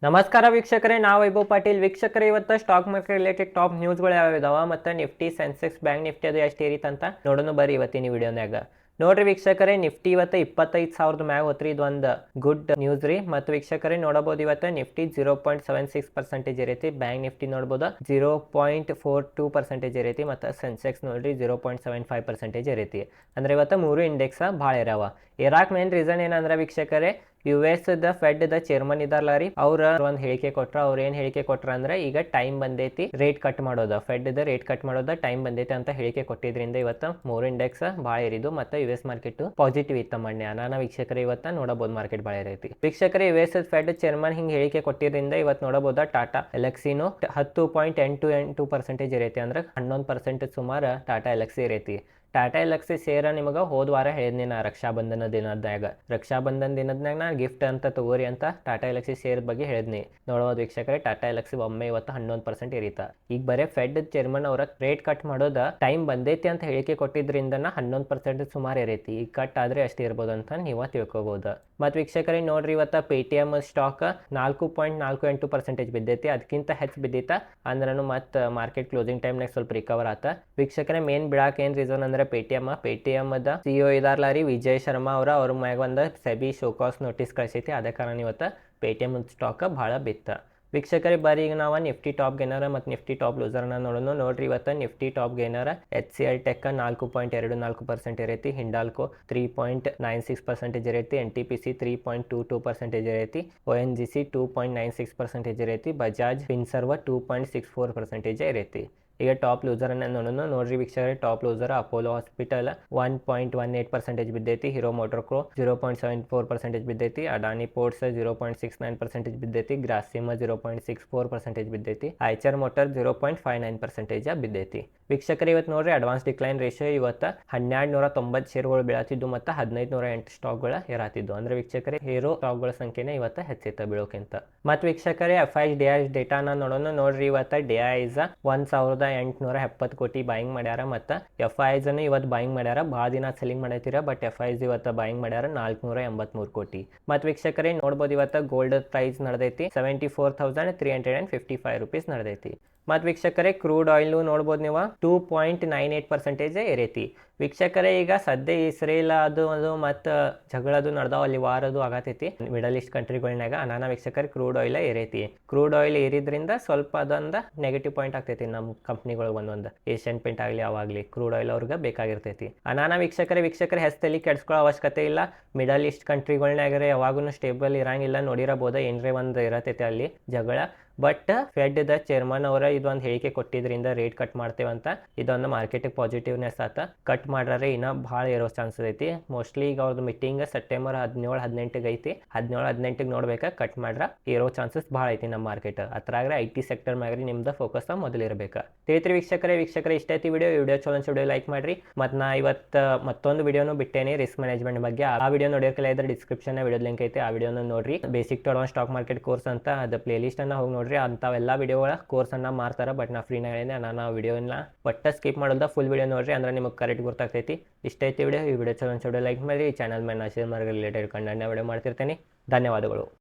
ನಮಸ್ಕಾರ ವೀಕ್ಷಕರೇ, ನಾವು ವೈಭವ್ ಪಾಟೀಲ್. ವೀಕ್ಷಕರೇ, ಇವತ್ತು ಸ್ಟಾಕ್ ಮಾರ್ಕೆಟ್ ರಿಲೇಟೆಡ್ ಟಾಪ್ ನ್ಯೂಸ್ಗಳು ಯಾವ ಇದಾವ ಮತ್ತು ನಿಫ್ಟಿ, ಸೆನ್ಸೆಕ್ಸ್, ಬ್ಯಾಂಕ್ ನಿಫ್ಟಿ ಅದು ಎಷ್ಟು ಏರಿತ ಅಂತ ನೋಡೋಣ ಬರ್ರಿ ಇವತ್ತಿನ ವಿಡಿಯೋನಾಗ. ನೋಡ್ರಿ ವೀಕ್ಷಕರೇ, ನಿಫ್ಟಿ ಇವತ್ತು 25,000 ಮ್ಯಾಗ ಹೋತ್ರಿ. ಇದೊಂದು ಗುಡ್ ನ್ಯೂಸ್ ರೀ. ಮತ್ತು ವೀಕ್ಷಕರೇ ನೋಡಬಹುದು, ಇವತ್ತು ನಿಫ್ಟಿ 0.76% ಇರೈತಿ. ಬ್ಯಾಂಕ್ ನಿಫ್ಟಿ ನೋಡ್ಬೋದು 0.42% ಇರೈತಿ. ಮತ್ತು ಸೆನ್ಸೆಕ್ಸ್ ನೋಡ್ರಿ 0.75% ಇರೈತಿ. ಅಂದ್ರೆ ಇವತ್ತು ಮೂರು ಇಂಡೆಕ್ಸ್ ಭಾಳ ಇರಾವ. ಇರಾಕ್ ಮೇನ್ ರೀಸನ್ ಏನಂದ್ರೆ ವೀಕ್ಷಕರೇ, US ಫೆಡ್ ಚೇರ್ಮನ್ ಇದಾರಲ್ಲ ರೀ, ಅವ್ರ ಒಂದು ಹೇಳಿಕೆ ಕೊಟ್ರ. ಅವ್ರ ಏನ್ ಹೇಳಿಕೆ ಕೊಟ್ರ ಅಂದ್ರೆ, ಈಗ ಟೈಮ್ ಬಂದೈತಿ ರೇಟ್ ಕಟ್ ಮಾಡೋದ, ಫೆಡ್ ರೇಟ್ ಕಟ್ ಮಾಡೋದ ಟೈಮ್ ಬಂದೈತಿ ಅಂತ ಹೇಳಿಕೆ ಕೊಟ್ಟಿದ್ರಿಂದ ಇವತ್ತು ಮೂರು ಇಂಡೆಕ್ಸ್ ಭಾಳ ಇರಿದು. ಮತ್ತೆ US ಮಾರ್ಕೆಟ್ ಪಾಸಿಟಿವ್ ಇತ್ತ ಮೊನ್ನೆ. ನಾನು ವೀಕ್ಷಕರೇ ಇವತ್ತು ನೋಡಬಹುದು ಮಾರ್ಕೆಟ್ ಭಾಳ ಇರೈತಿ. ವೀಕ್ಷಕರೇ, US ಫೆಡ್ ಚೇರ್ಮನ್ ಹಿಂಗ್ ಹೇಳಿಕೆ ಕೊಟ್ಟಿದ್ರಿಂದ ಇವತ್ತು ನೋಡಬಹುದು ಟಾಟಾ ಎಲೆಕ್ಸಿನು 10.88% ಇರೈತಿ. ಅಂದ್ರೆ 11% ಸುಮಾರು ಟಾಟಾ ಎಲೆಕ್ಸಿ ಇರೈತಿ. ಟಾಟಾ ಎಲೆಕ್ಸಿ ಶೇರ್ ನಿಮಗೆ ಹೋದ ವಾರ ಹೇಳಿದ್ನಿ ನಾ, ರಕ್ಷಾಬಂಧನ ದಿನದಾಗ. ರಕ್ಷಾಬಂಧನ ದಿನದ್ನಾಗ ನಾ ಗಿಫ್ಟ್ ಅಂತ ತಗೋರಿ ಅಂತ ಟಾಟಾ ಎಲೆಕ್ಸಿ ಶೇರ್ ಬಗ್ಗೆ ಹೇಳಿದ್ನಿ. ನೋಡೋದು ವೀಕ್ಷಕರೇ, ಟಾಟಾ ಎಲೆಕ್ಸಿ ಒಮ್ಮೆ ಇವತ್ತು 11% ಇರೀತ. ಈಗ ಬರೀ ಫೆಡ್ ಚೇರ್ಮನ್ ಅವರ ರೇಟ್ ಕಟ್ ಮಾಡೋದ ಟೈಮ್ ಬಂದೈತಿ ಅಂತ ಹೇಳಿಕೆ ಕೊಟ್ಟಿದ್ರಿಂದ 11% ಸುಮಾರು ಇರೈತಿ. ಈಗ ಕಟ್ ಆದ್ರೆ ಅಷ್ಟು ಇರ್ಬೋದು ಅಂತ ನೀವು ತಿಳ್ಕೊಬಹುದು. ಮತ್ತು ವೀಕ್ಷಕರೇ ನೋಡ್ರಿ, ಇವತ್ತು ಪೇಟಿಎಂ ಸ್ಟಾಕ್ 4.48% ಬಿದ್ದೈತಿ. ಅದಕ್ಕಿಂತ ಹೆಚ್ಚು ಬಿದ್ದಿತ್ತ ಅಂದ್ರೂ ಮತ್ತು ಮಾರ್ಕೆಟ್ ಕ್ಲೋಸಿಂಗ್ ಟೈಮ್ನಾಗ ಸ್ವಲ್ಪ ರಿಕವರ್ ಆತ. ವೀಕ್ಷಕರೇ, ಮೇನ್ ಬಿಡಾಕ್ ಏನ್ ರೀಸನ್ ಅಂದ್ರೆ ಪೇಟಿಎಂ CEO ಇದಾರ್ಲ ರೀ, ವಿಜಯ್ ಶರ್ಮಾ ಅವ್ರ ಮ್ಯಾಗ ಒಂದು ಸೆಬಿ ಶೋಕಾಸ್ ನೋಟಿಸ್ ಕಳಿಸೈತಿ. ಅದೇ ಕಾರಣ ಇವತ್ತು ಪೇಟಿಎಂ ಸ್ಟಾಕ್ ಭಾಳ ಬಿತ್ತ. ವೀಕ್ಷಕರೇ, ಬರೀ ಈಗ ನಾವು ನಿಫ್ಟಿ ಟಾಪ್ ಗೇನರ್ ಮತ್ತು ನಿಫ್ಟಿ ಟಾಪ್ ಲೂಸರ್ನ ನೋಡೋಣ. ನೋಡ್ರಿ, ಇವತ್ತು Nifty top gainer HCL tech 4.24% ಇರೈತಿ. ಹಿಂಡಾಲ್ಕೋ 3.96% ಇರೈತಿ. NTPC 3.22% ಇರೈತಿ. ONGC 2.96% ಇರೈತಿ. ಬಜಾಜ್ ಫಿನ್ಸರ್ವ್ 2.64% ಇರೈತಿ. ಈಗ ಟಾಪ್ ಲೂಸರ್ ಅನ್ನ ನೋಡೋಣ. ನೋಡ್ರಿ ವೀಕ್ಷಕರೇ, ಟಾಪ್ ಲೂಸರ್ ಅಪೋಲೋ ಹಾಸ್ಪಿಟಲ್ 1.18% ಬಿದ್ದೈತಿ. ಹೀರೋ ಮೋಟರ್ ಕೋ 0.74% ಬಿದ್ದೈತಿ. ಅಡಾನಿ ಪೋರ್ಟ್ಸ್ 0.69% ಬಿದ್ದೈತಿ. ಗ್ರಾಸಿಮ್ 0.64% ಬಿದ್ದೈತಿ. ಐಚರ್ ಮೋಟರ್ 0.59% ಬಿದ್ದೈತಿ. ವೀಕ್ಷಕರೇ, ಇವತ್ತು ನೋಡ್ರಿ ಅಡ್ವಾನ್ಸ್ ಡಿಕ್ಲೈನ್ ರೇಷಿಯೋ ಇವತ್ತು 1290 ಶೇರ್ಗಳು ಬೀಳತ್ತಿದ್ದು ಮತ್ತು 1508 ಸ್ಟಾಕ್ಗಳು ಇರತ್ತಿದ್ದು. ಅಂದ್ರೆ ವೀಕ್ಷಕರೇ, ಹೀರೋ ಸ್ಟಾಕ್ಗಳ ಸಂಖ್ಯೆನೇ ಇವತ್ತು ಹೆಚ್ಚೈತ ಬೀಳೋಕ್ಕಿಂತ. ಮತ್ತು ವೀಕ್ಷಕರೇ, FIs DIs ಡೇಟಾನ ನೋಡೋಣ. ನೋಡ್ರಿ, ಇವತ್ತು DIs 1,870 ಕೋಟಿ ಬಾಯಿಂಗ್ ಮಾಡ್ಯಾರ. ಮತ್ತು FIs ಇವತ್ತು ಬಾಯಿಂಗ್ ಮಾಡ್ಯಾರ. ಭಾಳ ದಿನ ಸೆಲ್ಲಿಂಗ್ ಮಾಡೈತಿರ, ಬಟ್ FIs ಇವತ್ತು ಬಾಯಿಂಗ್ ಮಾಡ್ಯಾರ 483 ಕೋಟಿ. ಮತ್ತು ವೀಕ್ಷಕರೇ ನೋಡ್ಬೋದು, ಇವತ್ತು ಗೋಲ್ಡ್ ಪ್ರೈಸ್ ನಡೆದೈತಿ 74,355 ರೂಪೀಸ್ ನಡೆದೈತಿ. ಮತ್ತು ವೀಕ್ಷಕರೇ, ಕ್ರೂಡ್ ಆಯಿಲ್ ನೋಡ್ಬೋದು ನೀವು 2.98% ಇರೈತಿ. ವೀಕ್ಷಕರೇ, ಈಗ ಸದ್ಯ ಇಸ್ರೇಲ್ ಅದು ಮತ್ತು ಜಗಳದು ನಡೆದಾವ, ಅಲ್ಲಿ ವಾರದು ಆಗತೈತಿ ಮಿಡಲ್ ಈಸ್ಟ್ ಕಂಟ್ರಿಗಳನ್ಯಾಗ. ಅನಾನ ವೀಕ್ಷಕರೇ, ಕ್ರೂಡ್ ಆಯಿಲ್ ಏರೈತಿ. ಕ್ರೂಡ್ ಆಯಿಲ್ ಏರಿದ್ರಿಂದ ಸ್ವಲ್ಪ ಅದೊಂದು ನೆಗೆಟಿವ್ ಪಾಯಿಂಟ್ ಆಗ್ತೈತಿ ನಮ್ಮ ಕಂಪ್ನಿಗಳು. ಒಂದೊಂದು ಏಷ್ಯನ್ ಪೇಂಟ್ ಆಗಲಿ ಅವಾಗಲಿ ಕ್ರೂಡ್ ಆಯಿಲ್ ಅವ್ರಿಗೆ ಬೇಕಾಗಿರ್ತೈತಿ. ಅನಾನ ವೀಕ್ಷಕರೇ ಹೆಸ್ತಲ್ಲಿ ಕೆಡ್ಸ್ಕೊಳ್ಳೋ ಅವಶ್ಯಕತೆ ಇಲ್ಲ. ಮಿಡಲ್ ಈಸ್ಟ್ ಕಂಟ್ರಿಗಳನ್ಯಾಗರೆ ಯಾವಾಗೂ ಸ್ಟೇಬಲ್ ಇರಂಗಿಲ್ಲ. ನೋಡಿರಬಹುದು ಏನ್ರೇ ಒಂದು ಇರತೈತಿ ಅಲ್ಲಿ ಜಗಳ. ಬಟ್ ಫೆಡ್ ಚೇರ್ಮನ್ ಅವರ ಇದೊಂದು ಹೇಳಿಕೆ ಕೊಟ್ಟಿದ್ರಿಂದ ರೇಟ್ ಕಟ್ ಮಾಡ್ತೇವಂತ ಇದೊಂದು ಮಾರ್ಕೆಟಿಗೆ ಪಾಸಿಟಿವ್ನೆಸ್ ಆತ. ಕಟ್ ಮಾಡ್ರೆ ಇನ್ನೂ ಭಾಳ ಇರೋ ಚಾನ್ಸಸ್ ಐತಿ. ಮೋಸ್ಟ್ಲಿ ಈಗ ಅವ್ರದ್ದು ಮೀಟಿಂಗ್ ಸೆಪ್ಟೆಂಬರ್ 17-18 ಐತಿ. 17-18 ನೋಡ್ಬೇಕಾ ಕಟ್ ಮಾಡ್ರ ಇರೋ ಚಾನ್ಸಸ್ ಭಾಳ ಐತಿ ನಮ್ಮ ಮಾರ್ಕೆಟ್. ಅದ್ರಾಗ್ರೆ IT ಸೆಕ್ಟರ್ ಮ್ಯಾಗ್ರಿ ನಿಮ್ದು ಫೋಕಸ್ ಮೊದಲು ಇರಬೇಕು. ತಿಳಿತ್ರಿ ವೀಕ್ಷಕರೇ, ವಿಷ್ಟೈತಿ ವಿಡಿಯೋ ಚಲೋ ವಿಡಿಯೋ ಲೈಕ್ ಮಾಡ್ರಿ. ಮತ್ತು ನಾ ಇವತ್ತು ಮತ್ತೊಂದು ವಿಡಿಯೋನು ಬಿಟ್ಟೇನೆ ರಿಸ್ಕ್ ಮ್ಯಾನೇಜ್ಮೆಂಟ್ ಬಗ್ಗೆ. ಆ ವಿಡಿಯೋ ನೋಡಿರ್ಕಲ್ಲ ಇದ್ರೆ ಡಿಸ್ಕ್ರಿಪ್ಷನ್ ವಿಡಿಯೋ ಲಿಂಕ್ ಐತೆ, ಆ ವಿಡಿಯೋನ ನೋಡ್ರಿ. Basic to advance stock market course ಅಂತ ಅದು ಪ್ಲೇ ಲಿಸ್ಟ್ ಅನ್ನ ಹೋಗಿ ನೋಡ್ರಿ. ಅಂಥವೆಲ್ಲ ವಿಡಿಯೋಗಳ ಕೋರ್ಸನ್ನು ಮಾಡ್ತಾರೆ. ಬಟ್ ನಾ ಫ್ರೀನಾಗ ಹೇಳಿದೆ, ನಾನು ಆ ವಿಡಿಯೋನ ಒಟ್ಟು ಸ್ಕಿಪ್ ಮಾಡೋದ ಫುಲ್ ವಿಡಿಯೋ ನೋಡ್ರಿ, ಅಂದ್ರೆ ನಿಮಗೆ ಕರೆಕ್ಟ್ ಗೊತ್ತಾಗ್ತೈತಿ. ಇಷ್ಟೈತಿ ವಿಡಿಯೋ. ಈ ವಿಡಿಯೋ ಚಲೋ ಲೈಕ್ ಮಾಡಿ. ಈ ಚಾನಲ್ ಮೇಲೆ ನಾ ಶೇರ್ ಮಾರ್ಕೆಟ್ ರಿಲೇಟೆಡ್ ಕಂಟೆಂಟ್ನ ವಿಡಿಯೋ ಮಾಡ್ತಿರ್ತೀನಿ. ಧನ್ಯವಾದಗಳು.